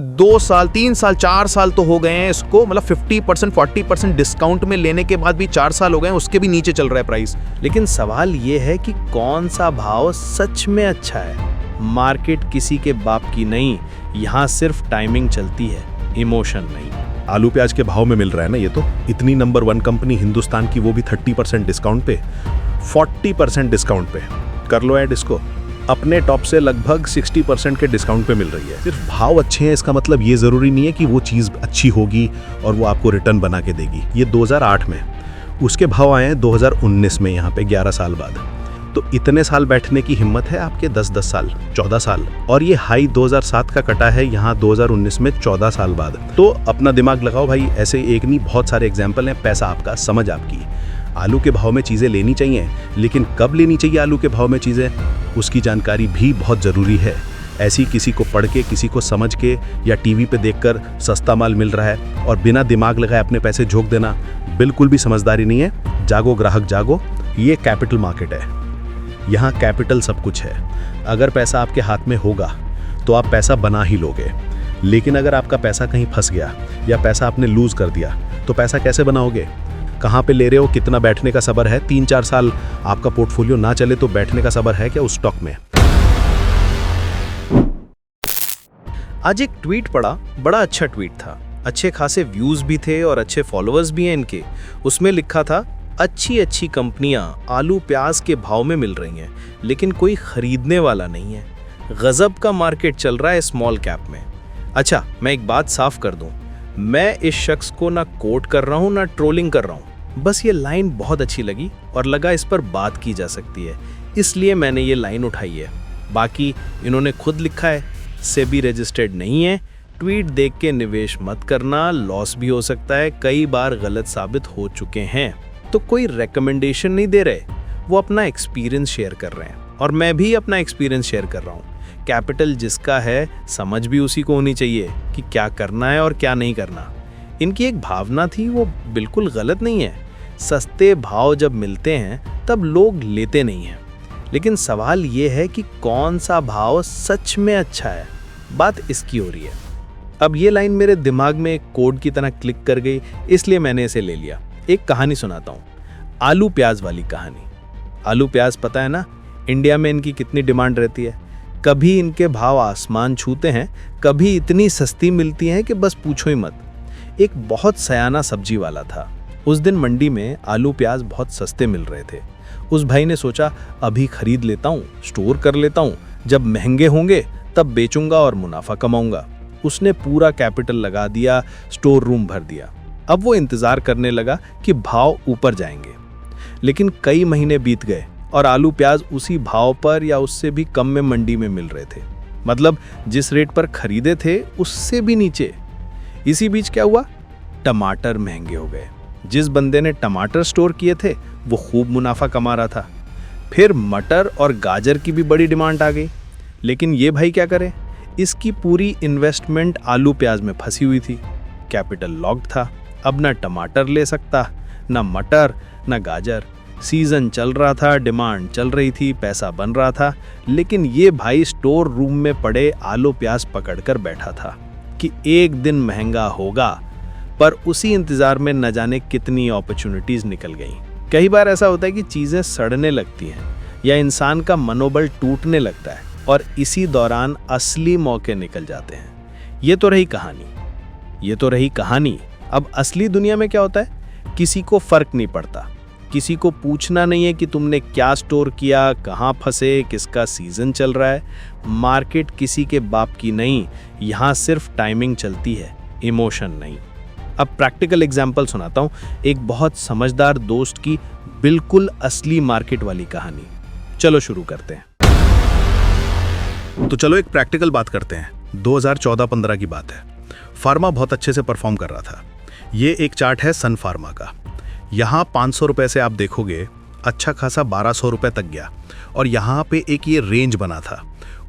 2 साल 3 साल 4 साल तो हो गए हैं इसको, मतलब 50% 40% डिस्काउंट में लेने के बाद भी 4 साल हो गए हैं, उसके भी नीचे चल रहा है प्राइस। लेकिन सवाल ये है कि कौन सा भाव सच में अच्छा है। मार्केट किसी के बाप की नहीं, यहाँ सिर्फ टाइमिंग चलती है, इमोशन नहीं। आलू प्याज के भाव में मिल रहा है ना ये तो। इतनी नंबर 1 कंपनी हिंदुस्तान की, वो भी 30% डिस्काउंट पे, 40% डिस्काउंट पे। कर लो ऐड इसको। अपने टॉप से लगभग 60% के डिस्काउंट पे मिल रही है। सिर्फ भाव अच्छे हैं इसका मतलब ये ज़रूरी नहीं है कि वो चीज़ अच्छी होगी और वो आपको रिटर्न बना के देगी। ये 2008 में, उसके भाव आए हैं 2019 में, यहाँ पे 11 साल बाद। तो इतने साल बैठने की हिम्मत है आपके? 10 साल 14 साल, और ये हाई 2007 का कटा है यहाँ 2019 में 14 साल बाद। तो अपना दिमाग लगाओ भाई, ऐसे एक नहीं बहुत सारे एग्जाम्पल हैं। पैसा आपका, समझ आपकी। आलू के भाव में चीज़ें लेनी चाहिए, लेकिन कब लेनी चाहिए आलू के भाव में चीज़ें, उसकी जानकारी भी बहुत ज़रूरी है। ऐसी किसी को पढ़ के, किसी को समझ के या टीवी पे देखकर सस्ता माल मिल रहा है और बिना दिमाग लगाए अपने पैसे झोंक देना बिल्कुल भी समझदारी नहीं है। जागो ग्राहक जागो, ये कैपिटल मार्केट है, यहाँ कैपिटल सब कुछ है। अगर पैसा आपके हाथ में होगा तो आप पैसा बना ही लोगे, लेकिन अगर आपका पैसा कहीं फंस गया या पैसा आपने लूज़ कर दिया तो पैसा कैसे बनाओगे? कहाँ पे ले रहे हो? कितना बैठने का सब्र है? 3-4 साल आपका पोर्टफोलियो ना चले तो बैठने का सब्र है क्या उस स्टॉक में? आज एक ट्वीट पढ़ा, बड़ा अच्छा ट्वीट था, अच्छे खासे व्यूज भी थे और अच्छे फॉलोअर्स भी हैं इनके। उसमें लिखा था, अच्छी अच्छी कंपनियां आलू प्याज के भाव में मिल रही हैं, लेकिन कोई खरीदने वाला नहीं है। गजब का मार्केट चल रहा है स्मॉल कैप में। अच्छा, मैं एक बात साफ कर दूं, मैं इस शख्स को ना कोट कर रहा हूं ना ट्रोलिंग कर रहा हूं, बस ये लाइन बहुत अच्छी लगी और लगा इस पर बात की जा सकती है, इसलिए मैंने ये लाइन उठाई है। बाकी इन्होंने खुद लिखा है, सेबी रजिस्टर्ड नहीं है, ट्वीट देख के निवेश मत करना, लॉस भी हो सकता है, कई बार गलत साबित हो चुके हैं। तो कोई रेकमेंडेशन नहीं दे रहे, वो अपना एक्सपीरियंस शेयर कर रहे हैं और मैं भी अपना एक्सपीरियंस शेयर कर रहा हूँ। कैपिटल जिसका है, समझ भी उसी को होनी चाहिए कि क्या करना है और क्या नहीं करना। इनकी एक भावना थी, वो बिल्कुल गलत नहीं है। सस्ते भाव जब मिलते हैं तब लोग लेते नहीं हैं, लेकिन सवाल ये है कि कौन सा भाव सच में अच्छा है, बात इसकी हो रही है। अब ये लाइन मेरे दिमाग में एक कोड की तरह क्लिक कर गई, इसलिए मैंने इसे ले लिया। एक कहानी सुनाता हूँ, आलू प्याज वाली कहानी। आलू प्याज पता है ना, इंडिया में इनकी कितनी डिमांड रहती है। कभी इनके भाव आसमान छूते हैं, कभी इतनी सस्ती मिलती हैं कि बस पूछो ही मत। एक बहुत सयाना सब्जी वाला था, उस दिन मंडी में आलू प्याज बहुत सस्ते मिल रहे थे। उस भाई ने सोचा, अभी खरीद लेता हूँ, स्टोर कर लेता हूँ, जब महंगे होंगे तब बेचूंगा और मुनाफा कमाऊंगा। उसने पूरा कैपिटल लगा दिया, स्टोर रूम भर दिया। अब वो इंतजार करने लगा कि भाव ऊपर जाएंगे, लेकिन कई महीने बीत गए और आलू प्याज उसी भाव पर या उससे भी कम में मंडी में मिल रहे थे। मतलब जिस रेट पर खरीदे थे उससे भी नीचे। इसी बीच क्या हुआ, टमाटर महंगे हो गए। जिस बंदे ने टमाटर स्टोर किए थे वो खूब मुनाफा कमा रहा था। फिर मटर और गाजर की भी बड़ी डिमांड आ गई, लेकिन ये भाई क्या करे, इसकी पूरी इन्वेस्टमेंट आलू प्याज में फंसी हुई थी। कैपिटल लॉक्ड था, अब ना टमाटर ले सकता, ना मटर, ना गाजर। सीजन चल रहा था, डिमांड चल रही थी, पैसा बन रहा था, लेकिन ये भाई स्टोर रूम में पड़े आलू प्याज पकड़कर बैठा था कि एक दिन महंगा होगा। पर उसी इंतजार में न जाने कितनी अपॉर्चुनिटीज निकल गईं। कई बार ऐसा होता है कि चीजें सड़ने लगती हैं या इंसान का मनोबल टूटने लगता है और इसी दौरान असली मौके निकल जाते हैं। ये तो रही कहानी। अब असली दुनिया में क्या होता है, किसी को फर्क नहीं पड़ता, किसी को पूछना नहीं है कि तुमने क्या स्टोर किया, कहाँ फंसे, किसका सीजन चल रहा है। मार्केट किसी के बाप की नहीं, यहाँ सिर्फ टाइमिंग चलती है, इमोशन नहीं। अब प्रैक्टिकल एग्जाम्पल सुनाता हूँ, एक बहुत समझदार दोस्त की बिल्कुल असली मार्केट वाली कहानी। चलो शुरू करते हैं। तो चलो एक प्रैक्टिकल बात करते हैं। 2014-15 की बात है। फार्मा बहुत अच्छे से परफॉर्म कर रहा था। ये एक चार्ट है सन फार्मा का। यहाँ 500 रुपये से आप देखोगे अच्छा खासा 1200 रुपये तक गया और यहाँ पे एक ये रेंज बना था।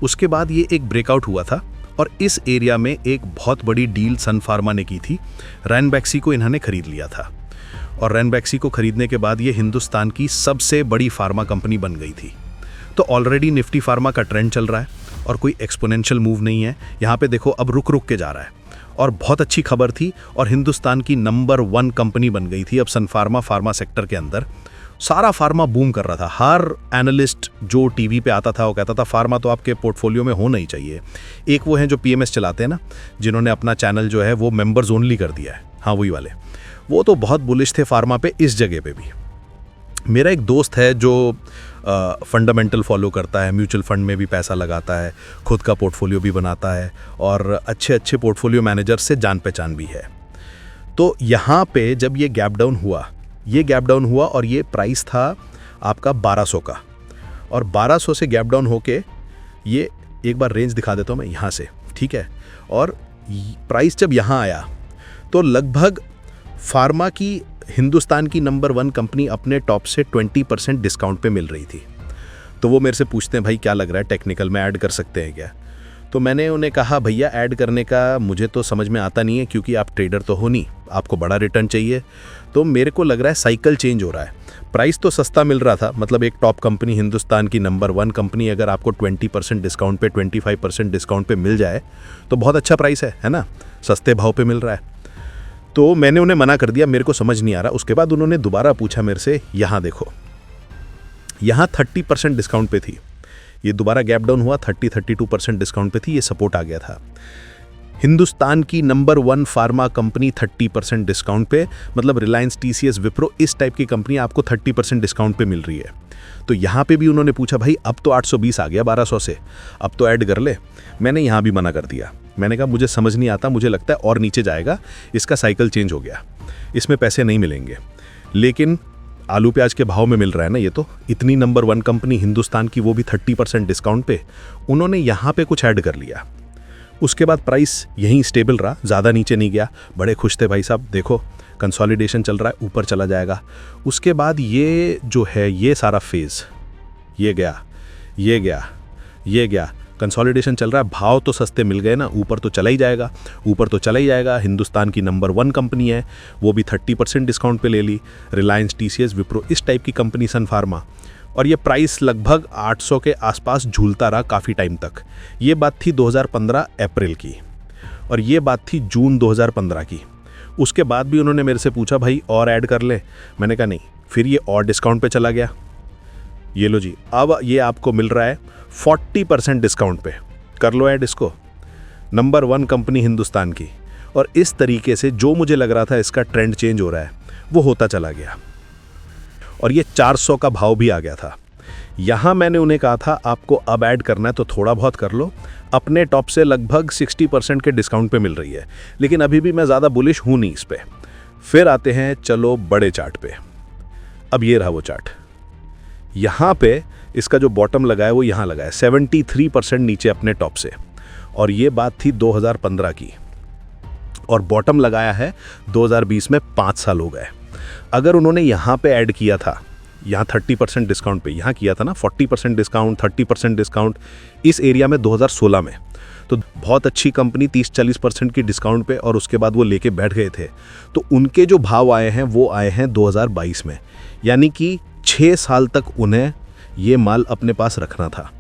उसके बाद ये एक ब्रेकआउट हुआ था और इस एरिया में एक बहुत बड़ी डील सन फार्मा ने की थी। रैनबैक्सी को इन्होंने खरीद लिया था और रैनबैक्सी को खरीदने के बाद ये हिंदुस्तान की सबसे बड़ी फार्मा कंपनी बन गई थी। तो ऑलरेडी निफ्टी फार्मा का ट्रेंड चल रहा है और कोई एक्सपोनेंशियल मूव नहीं है। यहाँ पे देखो अब रुक रुक के जा रहा है और बहुत अच्छी खबर थी और हिंदुस्तान की नंबर 1 कंपनी बन गई थी अब सन फार्मा सेक्टर के अंदर। सारा फार्मा बूम कर रहा था। हर एनालिस्ट जो टीवी पे आता था वो कहता था फार्मा तो आपके पोर्टफोलियो में होना ही चाहिए। एक वो हैं जो पीएमएस चलाते हैं ना, जिन्होंने अपना चैनल जो है वो मेंबर्स ओनली कर दिया है, हाँ वही वाले, वो तो बहुत बुलिश थे फार्मा पे इस जगह पे भी। मेरा एक दोस्त है जो फंडामेंटल फॉलो करता है, म्यूचुअल फंड में भी पैसा लगाता है, खुद का पोर्टफोलियो भी बनाता है और अच्छे अच्छे पोर्टफोलियो मैनेजर से जान पहचान भी है। तो यहाँ पे जब ये गैप डाउन हुआ और ये प्राइस था आपका 1200 का, और 1200 से गैप डाउन होके ये एक बार रेंज दिखा देता हूँ मैं यहाँ से, ठीक है। और प्राइस जब यहाँ आया तो लगभग फार्मा की हिंदुस्तान की नंबर 1 कंपनी अपने टॉप से 20% डिस्काउंट पे मिल रही थी। तो वो मेरे से पूछते हैं भाई क्या लग रहा है, टेक्निकल में ऐड कर सकते हैं क्या? तो मैंने उन्हें कहा भैया ऐड करने का मुझे तो समझ में आता नहीं है, क्योंकि आप ट्रेडर तो हो नहीं, आपको बड़ा रिटर्न चाहिए। तो मेरे को लग रहा है साइकिल चेंज हो रहा है। प्राइस तो सस्ता मिल रहा था, मतलब एक टॉप कंपनी हिंदुस्तान की नंबर 1 कंपनी अगर आपको 20% डिस्काउंट पे 25% डिस्काउंट पे मिल जाए तो बहुत अच्छा प्राइस है ना, सस्ते भाव पे मिल रहा है। तो मैंने उन्हें मना कर दिया, मेरे को समझ नहीं आ रहा। उसके बाद उन्होंने दोबारा पूछा मेरे से, यहाँ देखो यहाँ 30% डिस्काउंट पे थी, ये दोबारा गैप डाउन हुआ 32% डिस्काउंट पे थी, ये सपोर्ट आ गया था। हिंदुस्तान की नंबर 1 फार्मा कंपनी 30% डिस्काउंट पे, मतलब रिलायंस, टीसीएस, विप्रो, इस टाइप की कंपनी आपको 30% डिस्काउंट पे मिल रही है। तो यहाँ पे भी उन्होंने पूछा भाई अब तो 820 आ गया 1200 से, अब तो ऐड कर ले। मैंने यहाँ भी मना कर दिया, मैंने कहा मुझे समझ नहीं आता, मुझे लगता है और नीचे जाएगा, इसका साइकिल चेंज हो गया, इसमें पैसे नहीं मिलेंगे। लेकिन आलू प्याज के भाव में मिल रहा है ना ये तो, इतनी नंबर 1 कंपनी हिंदुस्तान की, वो भी 30% डिस्काउंट पे, उन्होंने यहाँ पे कुछ ऐड कर लिया। उसके बाद प्राइस यहीं स्टेबल रहा, ज़्यादा नीचे नहीं गया। बड़े खुश थे भाई साहब, देखो कंसोलिडेशन चल रहा है, ऊपर चला जाएगा। उसके बाद ये जो है ये सारा फेज़ ये गया, कंसोलिडेशन चल रहा है, भाव तो सस्ते मिल गए ना, ऊपर तो चला ही जाएगा। हिंदुस्तान की नंबर 1 कंपनी है, वो भी 30% डिस्काउंट पे ले ली। रिलायंस, टीसीएस, विप्रो, इस टाइप की कंपनी, सन फार्मा, और ये प्राइस लगभग 800 के आसपास झूलता रहा काफ़ी टाइम तक। ये बात थी 2015 अप्रैल की, और ये बात थी जून 2015 की। उसके बाद भी उन्होंने मेरे से पूछा भाई और ऐड कर ले, मैंने कहा नहीं। फिर ये और डिस्काउंट पे चला गया, ये लो जी, अब ये आपको मिल रहा है 40% डिस्काउंट पे, कर लो ऐड इसको, नंबर 1 कंपनी हिंदुस्तान की। और इस तरीके से जो मुझे लग रहा था इसका ट्रेंड चेंज हो रहा है वो होता चला गया, और ये 400 का भाव भी आ गया था। यहाँ मैंने उन्हें कहा था आपको अब ऐड करना है तो थोड़ा बहुत कर लो, अपने टॉप से लगभग 60% के डिस्काउंट पे मिल रही है, लेकिन अभी भी मैं ज़्यादा बुलिश हूँ नहीं इस पे। फिर आते हैं चलो बड़े चार्ट पे। अब ये रहा वो चार्ट, यहाँ पे इसका जो बॉटम लगा है वो यहाँ लगा है 73% नीचे अपने टॉप से, और ये बात थी 2015 की, और बॉटम लगाया है 2020 में, 5 साल हो गए। अगर उन्होंने यहाँ पे ऐड किया था, यहाँ 30% डिस्काउंट पे यहाँ किया था ना, 40% डिस्काउंट, 30% डिस्काउंट इस एरिया में 2016 में, तो बहुत अच्छी कंपनी 30-40% की डिस्काउंट पे, और उसके बाद वो लेके बैठ गए थे। तो उनके जो भाव आए हैं वो आए हैं 2022 में, यानी कि 6 साल तक उन्हें ये माल अपने पास रखना था।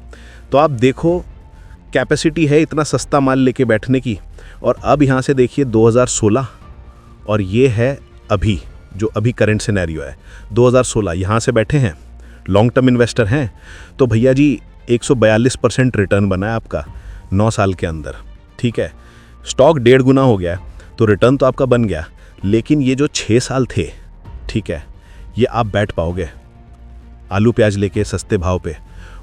तो आप देखो कैपेसिटी है इतना सस्ता माल लेके बैठने की। और अब यहाँ से देखिए 2016, और ये है अभी जो अभी करंट सिनेरियो है 2016, यहाँ से बैठे हैं, लॉन्ग टर्म इन्वेस्टर हैं, तो भैया जी 142% रिटर्न बना है आपका 9 साल के अंदर, ठीक है। स्टॉक 1.5 गुना हो गया, तो रिटर्न तो आपका बन गया, लेकिन ये जो 6 साल थे, ठीक है, ये आप बैठ पाओगे आलू प्याज लेके सस्ते भाव पे,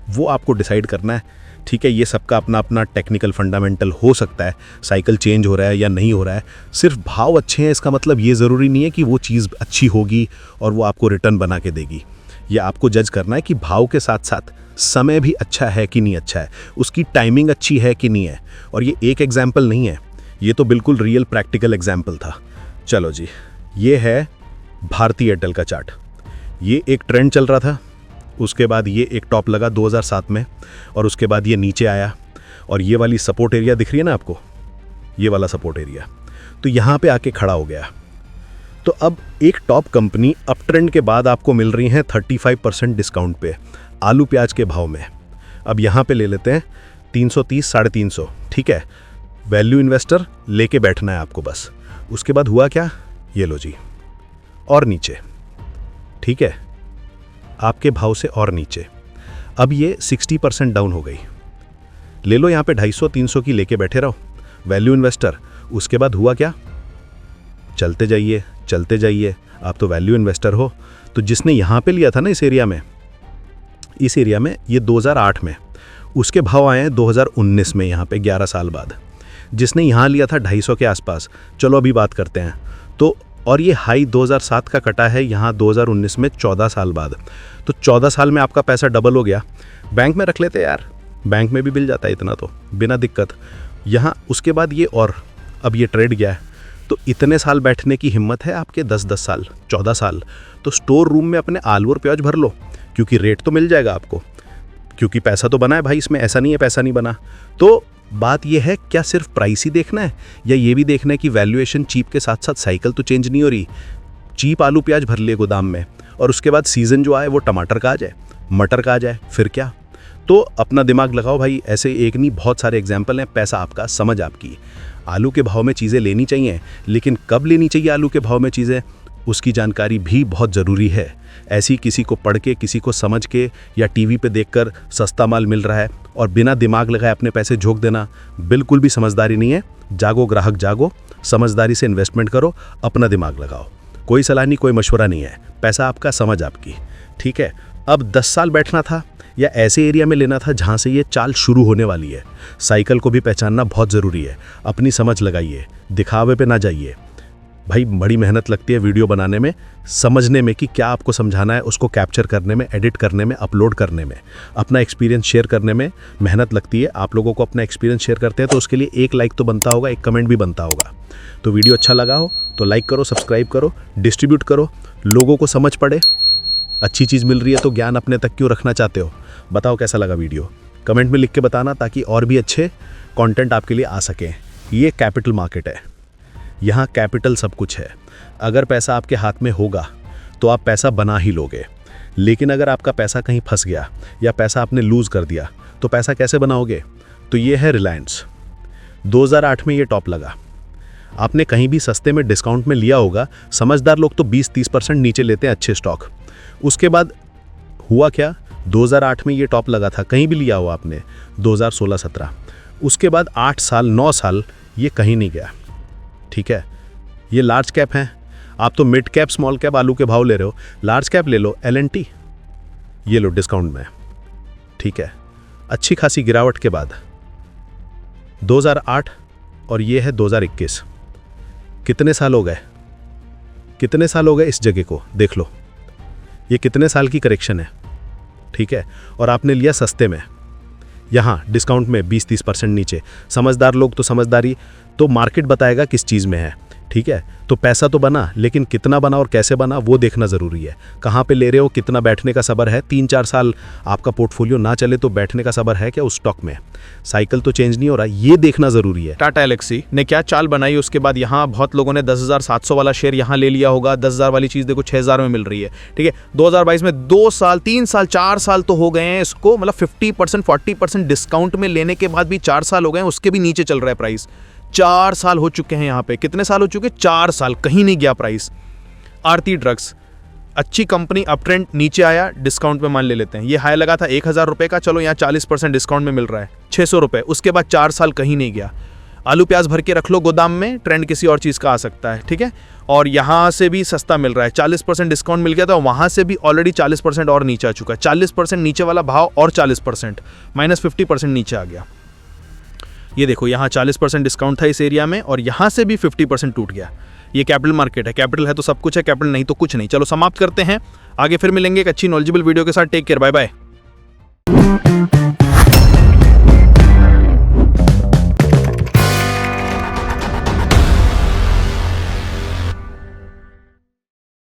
वो आपको डिसाइड करना है, ठीक है। ये सबका अपना अपना टेक्निकल फंडामेंटल हो सकता है, साइकिल चेंज हो रहा है या नहीं हो रहा है। सिर्फ भाव अच्छे हैं इसका मतलब ये ज़रूरी नहीं है कि वो चीज़ अच्छी होगी और वो आपको रिटर्न बना के देगी। ये आपको जज करना है कि भाव के साथ साथ समय भी अच्छा है कि नहीं अच्छा है, उसकी टाइमिंग अच्छी है कि नहीं है। और ये एक एग्जाम्पल नहीं है, ये तो बिल्कुल रियल प्रैक्टिकल एग्जाम्पल था। चलो जी, ये है भारती एयरटेल का चार्ट। ये एक ट्रेंड चल रहा था, उसके बाद ये एक टॉप लगा 2007 में, और उसके बाद ये नीचे आया, और ये वाली सपोर्ट एरिया दिख रही है ना आपको, ये वाला सपोर्ट एरिया, तो यहाँ पे आके खड़ा हो गया। तो अब एक टॉप कंपनी अप ट्रेंड के बाद आपको मिल रही हैं 35% डिस्काउंट पे आलू प्याज के भाव में। अब यहाँ पे ले लेते हैं 330 350, ठीक है। वैल्यू इन्वेस्टर लेके बैठना है आपको बस। उसके बाद हुआ क्या, ये लो जी, और नीचे, ठीक है, आपके भाव से और नीचे। अब ये 60% डाउन हो गई, ले लो यहाँ पे 250-300 की लेके बैठे रहो वैल्यू इन्वेस्टर। उसके बाद हुआ क्या, चलते जाइए चलते जाइए, आप तो वैल्यू इन्वेस्टर हो। तो जिसने यहाँ पे लिया था ना इस एरिया में ये 2008 में, उसके भाव आए हैं 2019 में, यहाँ पे 11 साल बाद। जिसने यहाँ लिया था 250 के आसपास, चलो अभी बात करते हैं। तो और ये हाई 2007 का कटा है यहाँ 2019 में, 14 साल बाद। तो 14 साल में आपका पैसा डबल हो गया। बैंक में रख लेते यार, बैंक में भी मिल जाता है इतना तो बिना दिक्कत। यहाँ उसके बाद ये, और अब ये ट्रेड गया है। तो इतने साल बैठने की हिम्मत है आपके, 10-10 साल 14 साल, तो स्टोर रूम में अपने आलू और प्याज भर लो, क्योंकि रेट तो मिल जाएगा आपको, क्योंकि पैसा तो बना है भाई इसमें, ऐसा नहीं है पैसा नहीं बना। तो बात यह है, क्या सिर्फ प्राइस ही देखना है या ये भी देखना है कि वैल्यूएशन चीप के साथ साथ साइकिल तो चेंज नहीं हो रही। चीप आलू प्याज भर लिए गोदाम में, और उसके बाद सीज़न जो आए वो टमाटर का आ जाए, मटर का आ जाए, फिर क्या। तो अपना दिमाग लगाओ भाई, ऐसे एक नहीं बहुत सारे एग्जाम्पल हैं। पैसा आपका, समझ आपकी। आलू के भाव में चीज़ें लेनी चाहिए, लेकिन कब लेनी चाहिए आलू के भाव में चीज़ें, उसकी जानकारी भी बहुत ज़रूरी है। ऐसी किसी को पढ़ के, किसी को समझ के, या टीवी पे देखकर सस्ता माल मिल रहा है और बिना दिमाग लगाए अपने पैसे झोंक देना बिल्कुल भी समझदारी नहीं है। जागो ग्राहक जागो, समझदारी से इन्वेस्टमेंट करो, अपना दिमाग लगाओ। कोई सलाह नहीं, कोई मशवरा नहीं है, पैसा आपका, समझ आपकी, ठीक है। अब 10 साल बैठना था या ऐसे एरिया में लेना था जहाँ से ये चाल शुरू होने वाली है। साइकिल को भी पहचानना बहुत ज़रूरी है। अपनी समझ लगाइए, दिखावे पे ना जाइए भाई। बड़ी मेहनत लगती है वीडियो बनाने में, समझने में कि क्या आपको समझाना है, उसको कैप्चर करने में, एडिट करने में, अपलोड करने में, अपना एक्सपीरियंस शेयर करने में मेहनत लगती है। आप लोगों को अपना एक्सपीरियंस शेयर करते हैं तो उसके लिए एक लाइक तो बनता होगा, एक कमेंट भी बनता होगा। तो वीडियो अच्छा लगा हो तो लाइक करो, सब्सक्राइब करो, डिस्ट्रीब्यूट करो, लोगों को समझ पड़े। अच्छी चीज़ मिल रही है तो ज्ञान अपने तक क्यों रखना चाहते हो। बताओ कैसा लगा वीडियो, कमेंट में लिख के बताना, ताकि और भी अच्छे कंटेंट आपके लिए आ सकें। ये कैपिटल मार्केट है, यहाँ कैपिटल सब कुछ है। अगर पैसा आपके हाथ में होगा तो आप पैसा बना ही लोगे, लेकिन अगर आपका पैसा कहीं फंस गया या पैसा आपने लूज़ कर दिया तो पैसा कैसे बनाओगे। तो ये है रिलायंस, 2008 में ये टॉप लगा। आपने कहीं भी सस्ते में डिस्काउंट में लिया होगा, समझदार लोग तो 20-30% नीचे लेते हैं अच्छे स्टॉक। उसके बाद हुआ क्या, 2008 में ये टॉप लगा था, कहीं भी लिया हो आपने, 2016-17, उसके बाद 8 साल 9 साल ये कहीं नहीं गया, ठीक है। ये लार्ज कैप हैं, आप तो मिड कैप स्मॉल कैप आलू के भाव ले रहे हो। लार्ज कैप ले लो, L&T ये लो डिस्काउंट में, ठीक है। अच्छी खासी गिरावट के बाद 2008 और ये है 2021, कितने साल हो गए, कितने साल हो गए इस जगह को देख लो। ये कितने साल की करेक्शन है, ठीक है। और आपने लिया सस्ते में, यहाँ डिस्काउंट में 20-30% नीचे। समझदार लोग तो समझदारी तो मार्केट बताएगा किस चीज़ में है, ठीक है। तो पैसा तो बना, लेकिन कितना बना और कैसे बना वो देखना ज़रूरी है। कहाँ पे ले रहे हो, कितना बैठने का सब्र है। 3-4 साल आपका पोर्टफोलियो ना चले तो बैठने का सब्र है क्या उस स्टॉक में। साइकिल तो चेंज नहीं हो रहा, ये देखना ज़रूरी है। टाटा एलेक्सी ने क्या चाल बनाई, उसके बाद यहाँ बहुत लोगों ने 10,700 वाला शेयर यहाँ ले लिया होगा। 10,000 वाली चीज़ देखो 6,000 में मिल रही है, ठीक है। 2022 में 2 साल 3 साल 4 साल तो हो गए हैं इसको, मतलब 50% 40% डिस्काउंट में लेने के बाद भी 4 साल हो गए हैं, उसके भी नीचे चल रहा है प्राइस। 4 साल हो चुके हैं यहाँ पे, कितने साल हो चुके, 4 साल, कहीं नहीं गया प्राइस। आरती ड्रग्स, अच्छी कंपनी, अप ट्रेंड, नीचे आया, डिस्काउंट पे मान ले लेते हैं। ये हाई लगा था 1,000 रुपये का, चलो यहाँ 40% डिस्काउंट में मिल रहा है 600 रुपये, उसके बाद 4 साल कहीं नहीं गया। आलू प्याज भर के रख लो गोदाम में, ट्रेंड किसी और चीज़ का आ सकता है, ठीक है। और यहाँ से भी सस्ता मिल रहा है, 40% डिस्काउंट मिल गया था, वहाँ से भी ऑलरेडी 40% और नीचे आ चुका है। 40% नीचे वाला भाव और 40% -50% नीचे आ गया। ये देखो यहाँ 40% डिस्काउंट था इस एरिया में, और यहाँ से भी 50% टूट गया। ये कैपिटल मार्केट है, कैपिटल है तो सब कुछ है, कैपिटल नहीं तो कुछ नहीं। चलो समाप्त करते हैं, आगे फिर मिलेंगे एक अच्छी नॉलेजेबल वीडियो के साथ। Take care, bye bye.